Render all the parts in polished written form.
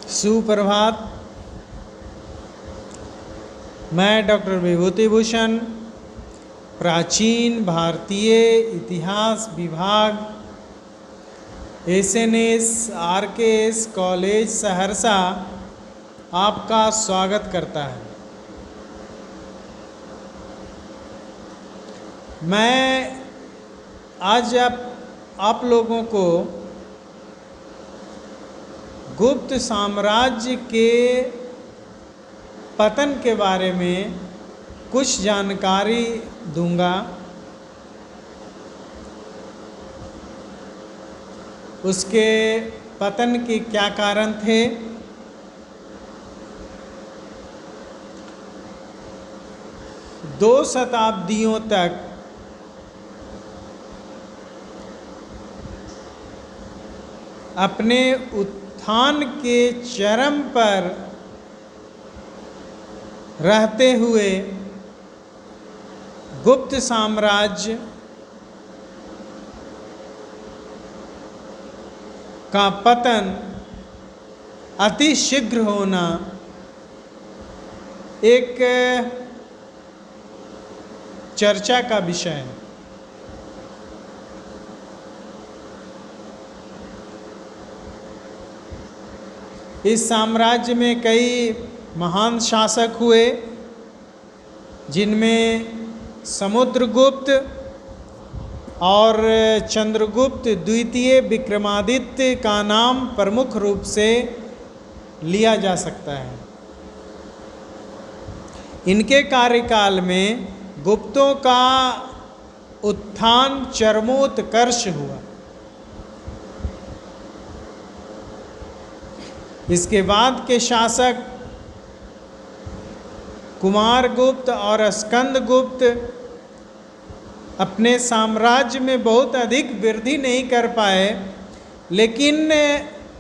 सुप्रभात। मैं डॉक्टर विभूति भूषण, प्राचीन भारतीय इतिहास विभाग एसएनएस आरकेएस कॉलेज सहरसा आपका स्वागत करता है। मैं आज आप लोगों को गुप्त साम्राज्य के पतन के बारे में कुछ जानकारी दूंगा। उसके पतन के क्या कारण थे, दो शताब्दियों तक अपने उत्थान के चरम पर रहते हुए गुप्त साम्राज्य का पतन अति शीघ्र होना एक चर्चा का विषय है। इस साम्राज्य में कई महान शासक हुए, जिनमें समुद्रगुप्त और चंद्रगुप्त द्वितीय विक्रमादित्य का नाम प्रमुख रूप से लिया जा सकता है। इनके कार्यकाल में गुप्तों का उत्थान चरमोत्कर्ष हुआ। इसके बाद के शासक कुमारगुप्त और स्कंदगुप्त अपने साम्राज्य में बहुत अधिक वृद्धि नहीं कर पाए, लेकिन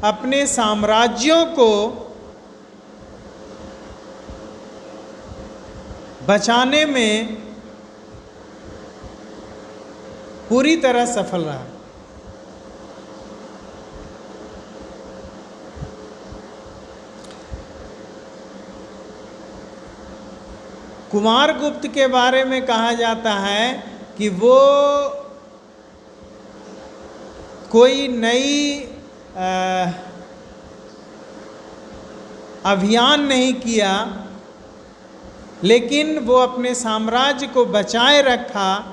अपने साम्राज्यों को बचाने में पूरी तरह सफल रहा। कुमारगुप्त के बारे में कहा जाता है कि वो कोई नई अभियान नहीं किया, लेकिन वो अपने साम्राज्य को बचाए रखा।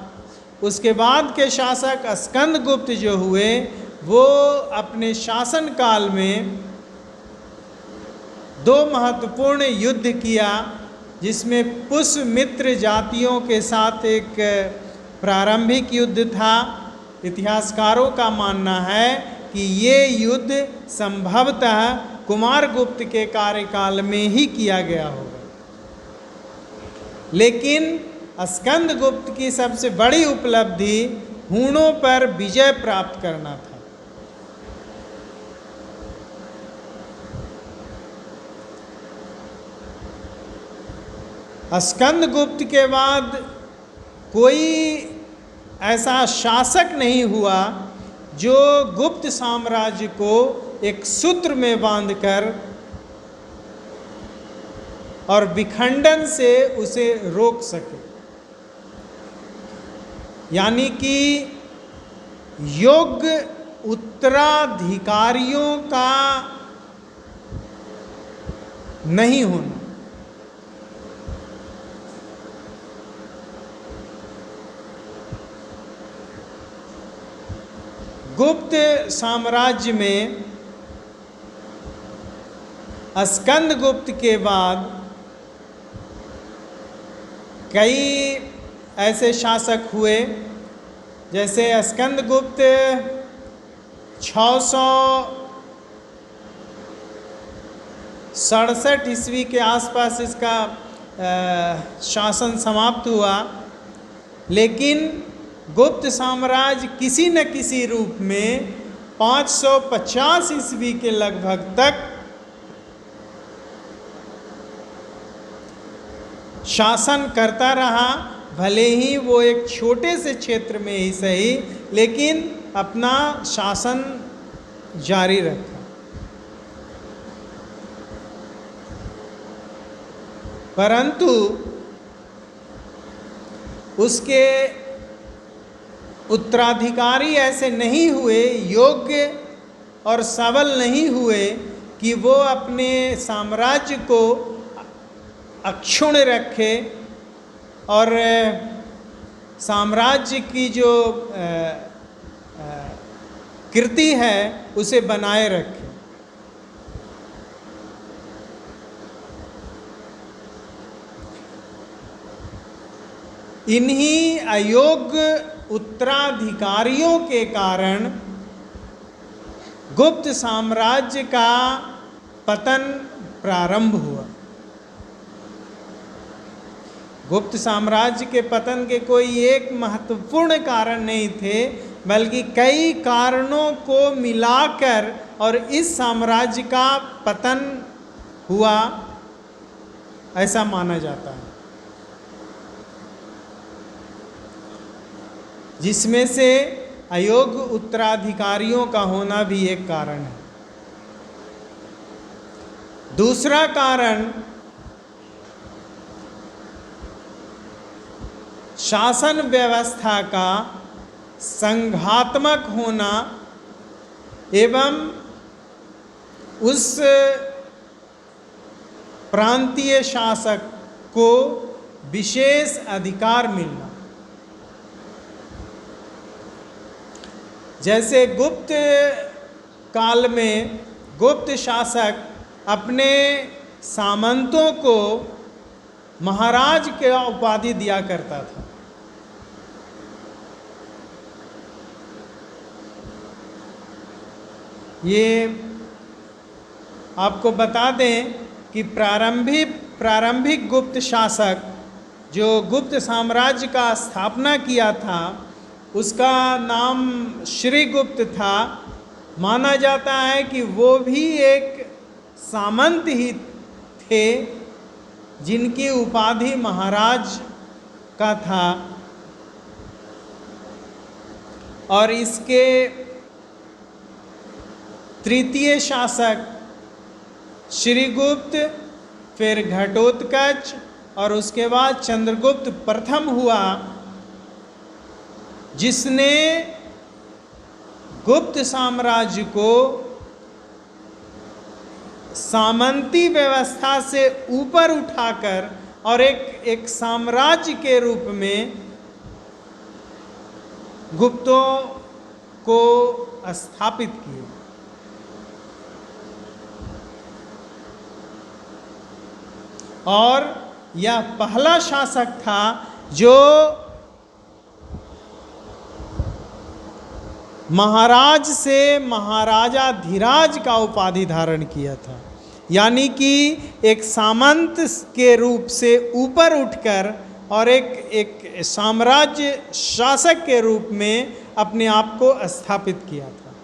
उसके बाद के शासक स्कंदगुप्त जो हुए, वो अपने शासन काल में दो महत्वपूर्ण युद्ध किया, जिसमें पुष्यमित्र जातियों के साथ एक प्रारंभिक युद्ध था। इतिहासकारों का मानना है कि ये युद्ध संभवतः कुमारगुप्त के कार्यकाल में ही किया गया होगा, लेकिन स्कंदगुप्त की सबसे बड़ी उपलब्धि हूणों पर विजय प्राप्त करना था। स्कंदगुप्त के बाद कोई ऐसा शासक नहीं हुआ जो गुप्त साम्राज्य को एक सूत्र में बांधकर और विखंडन से उसे रोक सके। यानी कि योग्य उत्तराधिकारियों का नहीं होना। गुप्त साम्राज्य में स्कंदगुप्त के बाद कई ऐसे शासक हुए, जैसे स्कंदगुप्त 667 ईस्वी के आसपास इसका शासन समाप्त हुआ, लेकिन गुप्त साम्राज्य किसी न किसी रूप में 550 ईस्वी के लगभग तक शासन करता रहा। भले ही वो एक छोटे से क्षेत्र में ही सही, लेकिन अपना शासन जारी रखा। परंतु उसके उत्तराधिकारी ऐसे नहीं हुए, योग्य और सबल नहीं हुए कि वो अपने साम्राज्य को अक्षुण्ण रखे और साम्राज्य की जो कीर्ति है उसे बनाए रखे। इन्हीं अयोग्य उत्तराधिकारियों के कारण गुप्त साम्राज्य का पतन प्रारंभ हुआ। गुप्त साम्राज्य के पतन के कोई एक महत्वपूर्ण कारण नहीं थे, बल्कि कई कारणों को मिलाकर और इस साम्राज्य का पतन हुआ, ऐसा माना जाता है। जिसमें से अयोग्य उत्तराधिकारियों का होना भी एक कारण है। दूसरा कारण शासन व्यवस्था का संघात्मक होना एवं उस प्रांतीय शासक को विशेष अधिकार मिलना। जैसे गुप्त काल में गुप्त शासक अपने सामंतों को महाराज की उपाधि दिया करता था। ये आपको बता दें कि प्रारंभिक गुप्त शासक जो गुप्त साम्राज्य का स्थापना किया था, उसका नाम श्रीगुप्त था। माना जाता है कि वो भी एक सामंत ही थे, जिनकी उपाधि महाराज का था। और इसके तृतीय शासक श्रीगुप्त, फिर घटोत्कच और उसके बाद चंद्रगुप्त प्रथम हुआ, जिसने गुप्त साम्राज्य को सामंती व्यवस्था से ऊपर उठाकर और एक साम्राज्य के रूप में गुप्तों को स्थापित किया। और यह पहला शासक था जो महाराज से महाराजाधिराज का उपाधि धारण किया था, यानी कि एक सामंत के रूप से ऊपर उठकर और एक साम्राज्य शासक के रूप में अपने आप को स्थापित किया था।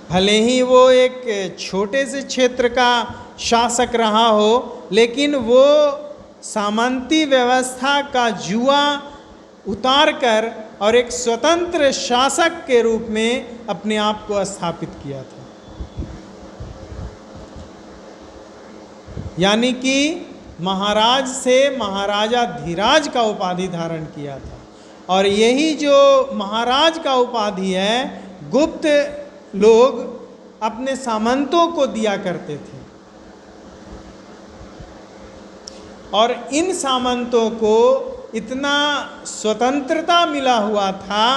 भले ही वो एक छोटे से क्षेत्र का शासक रहा हो, लेकिन वो सामंती व्यवस्था का जुआ उतार कर और एक स्वतंत्र शासक के रूप में अपने आप को स्थापित किया था। यानी कि महाराज से महाराजाधिराज का उपाधि धारण किया था। और यही जो महाराज का उपाधि है, गुप्त लोग अपने सामंतों को दिया करते थे। और इन सामंतों को इतना स्वतंत्रता मिला हुआ था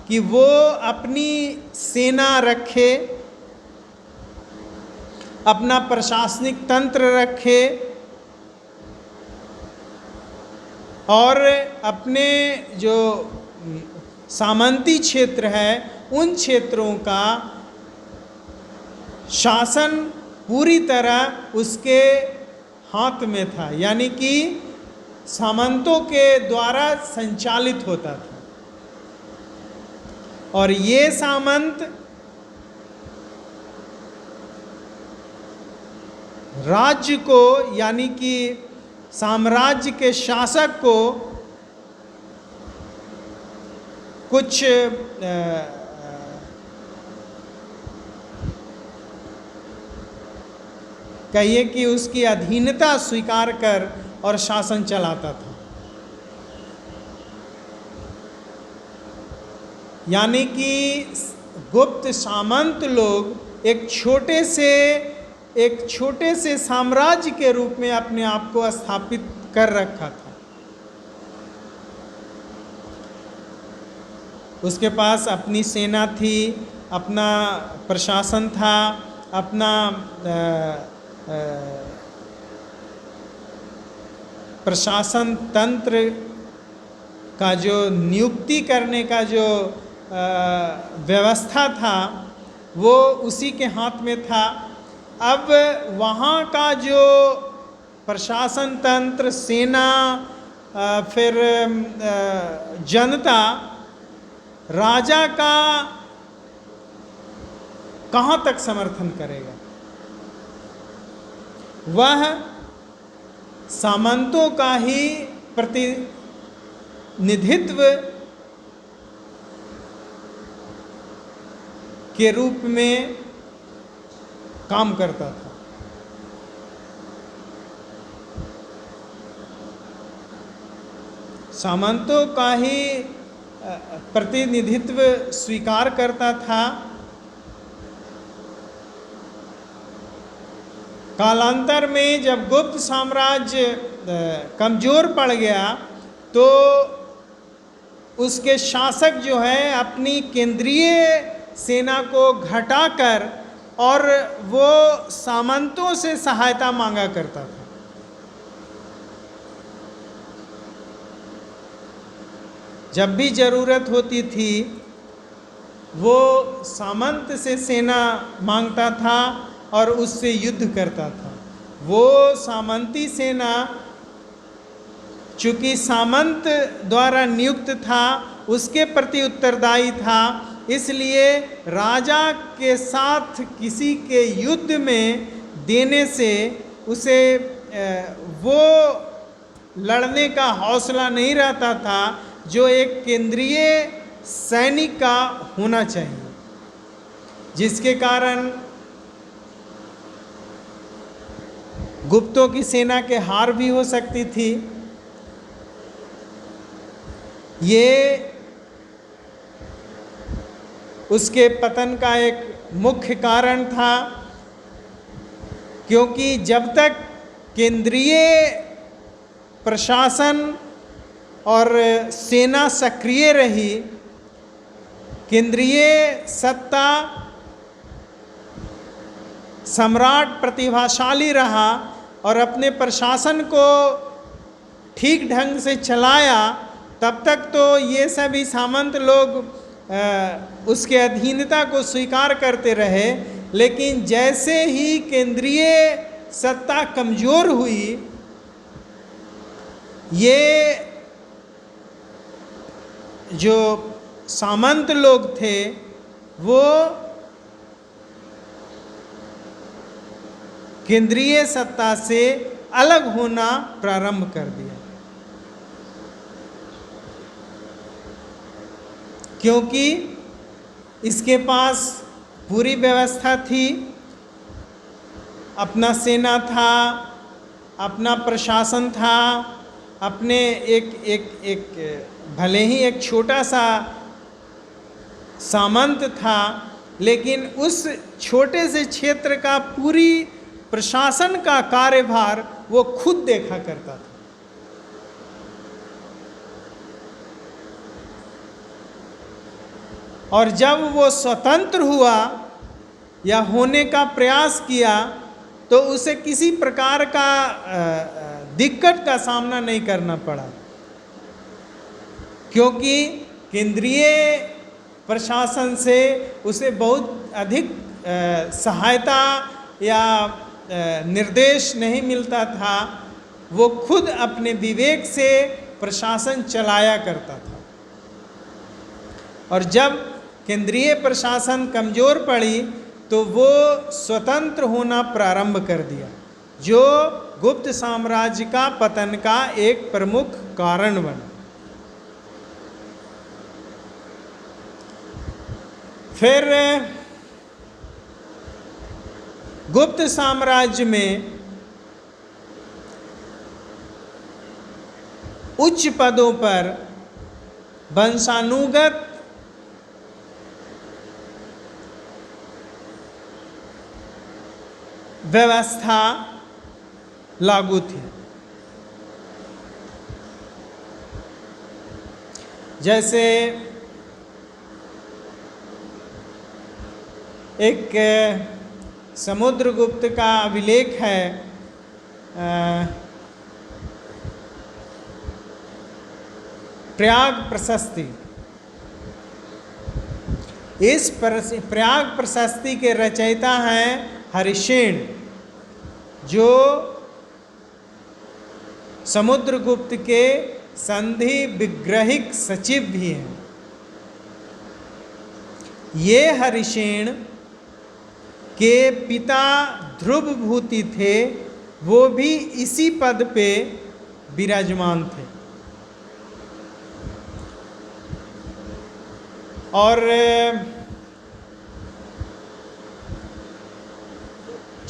कि वो अपनी सेना रखे, अपना प्रशासनिक तंत्र रखे और अपने जो सामंती क्षेत्र है उन क्षेत्रों का शासन पूरी तरह उसके हाथ में था, यानी कि सामंतों के द्वारा संचालित होता था। और ये सामंत राज्य को, यानी कि साम्राज्य के शासक को कुछ कहिए कि उसकी अधीनता स्वीकार कर और शासन चलाता था। यानी कि गुप्त सामंत लोग एक छोटे से साम्राज्य के रूप में अपने आप को स्थापित कर रखा था। उसके पास अपनी सेना थी, अपना प्रशासन था, अपना प्रशासन तंत्र का जो नियुक्ति करने का जो व्यवस्था था वो उसी के हाथ में था। अब वहाँ का जो प्रशासन तंत्र, सेना, फिर जनता राजा का कहाँ तक समर्थन करेगा? वह सामंतों का ही प्रतिनिधित्व के रूप में काम करता था। सामंतों का ही प्रतिनिधित्व स्वीकार करता था। कालांतर में जब गुप्त साम्राज्य कमज़ोर पड़ गया तो उसके शासक जो है अपनी केंद्रीय सेना को घटाकर और वो सामंतों से सहायता मांगा करता था। जब भी ज़रूरत होती थी वो सामंत से सेना मांगता था और उससे युद्ध करता था। वो सामंती सेना चूँकि सामंत द्वारा नियुक्त था, उसके प्रति उत्तरदायी था, इसलिए राजा के साथ किसी के युद्ध में देने से उसे वो लड़ने का हौसला नहीं रहता था जो एक केंद्रीय सैनिक का होना चाहिए, जिसके कारण गुप्तों की सेना के हार भी हो सकती थी। ये उसके पतन का एक मुख्य कारण था, क्योंकि जब तक केंद्रीय प्रशासन और सेना सक्रिय रही, केंद्रीय सत्ता, सम्राट प्रतिभाशाली रहा और अपने प्रशासन को ठीक ढंग से चलाया, तब तक तो ये सभी सामंत लोग उसके अधीनता को स्वीकार करते रहे। लेकिन जैसे ही केंद्रीय सत्ता कमज़ोर हुई, ये जो सामंत लोग थे वो केंद्रीय सत्ता से अलग होना प्रारंभ कर दिया, क्योंकि इसके पास पूरी व्यवस्था थी, अपना सेना था, अपना प्रशासन था, अपने एक भले ही एक छोटा सा सामंत था, लेकिन उस छोटे से क्षेत्र का पूरी प्रशासन का कार्यभार वो खुद देखा करता था। और जब वो स्वतंत्र हुआ या होने का प्रयास किया तो उसे किसी प्रकार का दिक्कत का सामना नहीं करना पड़ा, क्योंकि केंद्रीय प्रशासन से उसे बहुत अधिक सहायता या निर्देश नहीं मिलता था। वो खुद अपने विवेक से प्रशासन चलाया करता था। और जब केंद्रीय प्रशासन कमज़ोर पड़ी तो वो स्वतंत्र होना प्रारंभ कर दिया, जो गुप्त साम्राज्य का पतन का एक प्रमुख कारण बना। फिर गुप्त साम्राज्य में उच्च पदों पर वंशानुगत व्यवस्था लागू थी। जैसे एक समुद्रगुप्त का अभिलेख है, प्रयाग प्रशस्ति। इस प्रयाग प्रशस्ति के रचयिता हैं हरिसेन, जो समुद्रगुप्त के संधि विग्रहिक सचिव भी हैं। ये हरिसेन के पिता ध्रुवभूति थे, वो भी इसी पद पे विराजमान थे। और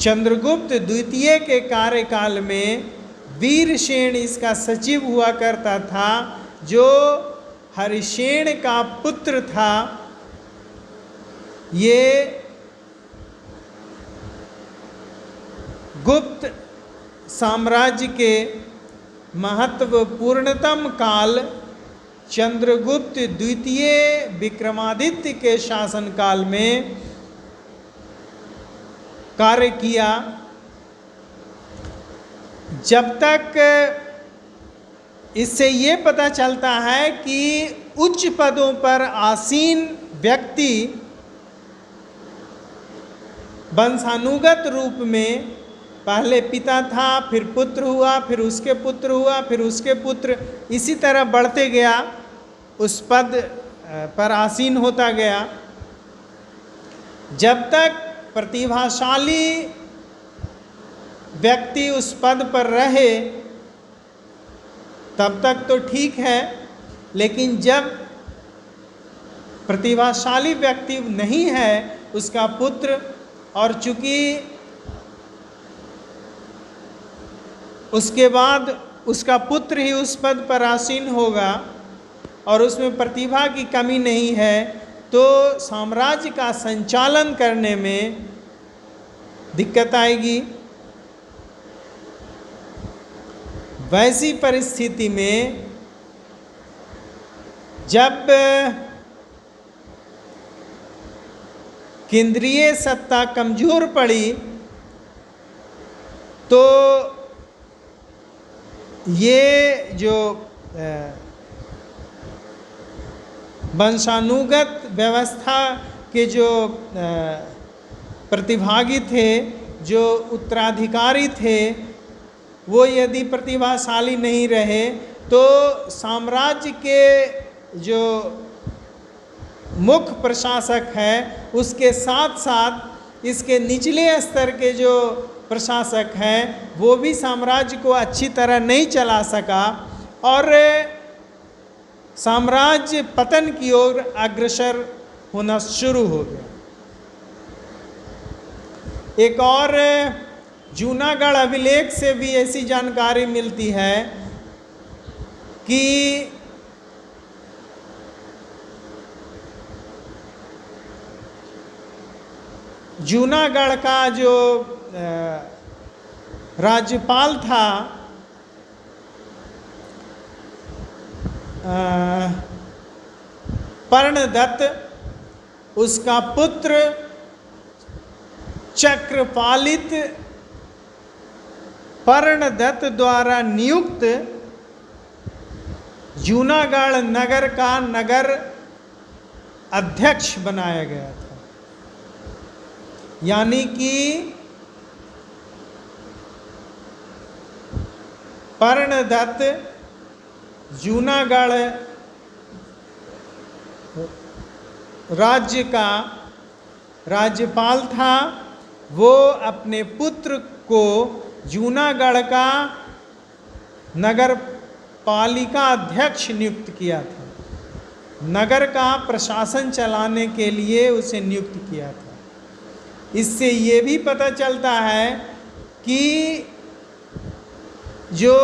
चंद्रगुप्त द्वितीय के कार्यकाल में वीरसेन इसका सचिव हुआ करता था, जो हरिसेन का पुत्र था। ये गुप्त साम्राज्य के महत्वपूर्णतम काल चंद्रगुप्त द्वितीय विक्रमादित्य के शासनकाल में कार्य किया। जब तक इससे ये पता चलता है कि उच्च पदों पर आसीन व्यक्ति वंशानुगत रूप में, पहले पिता था, फिर पुत्र हुआ, फिर उसके पुत्र हुआ, फिर उसके पुत्र, इसी तरह बढ़ते गया, उस पद पर आसीन होता गया। जब तक प्रतिभाशाली व्यक्ति उस पद पर रहे तब तक तो ठीक है, लेकिन जब प्रतिभाशाली व्यक्ति नहीं है, उसका पुत्र, और चूंकि उसके बाद उसका पुत्र ही उस पद पर आसीन होगा और उसमें प्रतिभा की कमी नहीं है, तो साम्राज्य का संचालन करने में दिक्कत आएगी। वैसी परिस्थिति में जब केंद्रीय सत्ता कमजोर पड़ी, तो ये जो वंशानुगत व्यवस्था के जो प्रतिभागी थे, जो उत्तराधिकारी थे, वो यदि प्रतिभाशाली नहीं रहे तो साम्राज्य के जो मुख्य प्रशासक है, उसके साथ साथ इसके निचले स्तर के जो प्रशासक हैं, वो भी साम्राज्य को अच्छी तरह नहीं चला सका और साम्राज्य पतन की ओर अग्रसर होना शुरू हो गया। एक और जूनागढ़ अभिलेख से भी ऐसी जानकारी मिलती है कि जूनागढ़ का जो राज्यपाल था, पर्णदत्त, उसका पुत्र चक्रपालित पर्णदत्त द्वारा नियुक्त जूनागढ़ नगर का नगर अध्यक्ष बनाया गया था। यानी कि पर्णदत्त जूनागढ़ राज्य का राज्यपाल था। वो अपने पुत्र को जूनागढ़ का नगर पालिका अध्यक्ष नियुक्त किया था। नगर का प्रशासन चलाने के लिए उसे नियुक्त किया था। इससे ये भी पता चलता है कि जो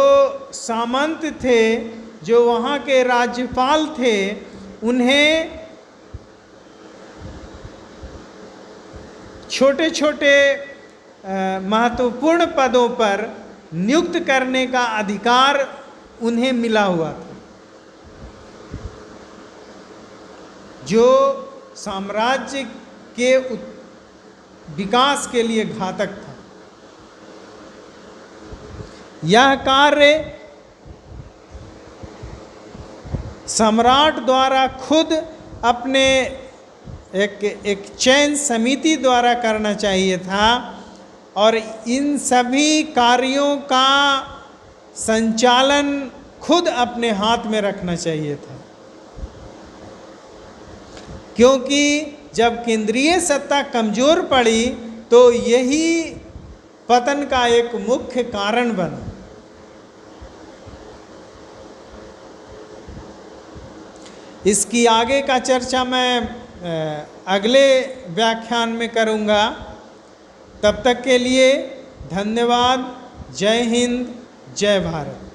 सामंत थे, जो वहाँ के राज्यपाल थे, उन्हें छोटे छोटे महत्वपूर्ण पदों पर नियुक्त करने का अधिकार उन्हें मिला हुआ था, जो साम्राज्य के विकास के लिए घातक था। यह कार्य सम्राट द्वारा खुद अपने एक चयन समिति द्वारा करना चाहिए था, और इन सभी कार्यों का संचालन खुद अपने हाथ में रखना चाहिए था, क्योंकि जब केंद्रीय सत्ता कमजोर पड़ी तो यही पतन का एक मुख्य कारण बना। इसकी आगे का चर्चा मैं अगले व्याख्यान में करूँगा। तब तक के लिए धन्यवाद। जय हिंद, जय भारत।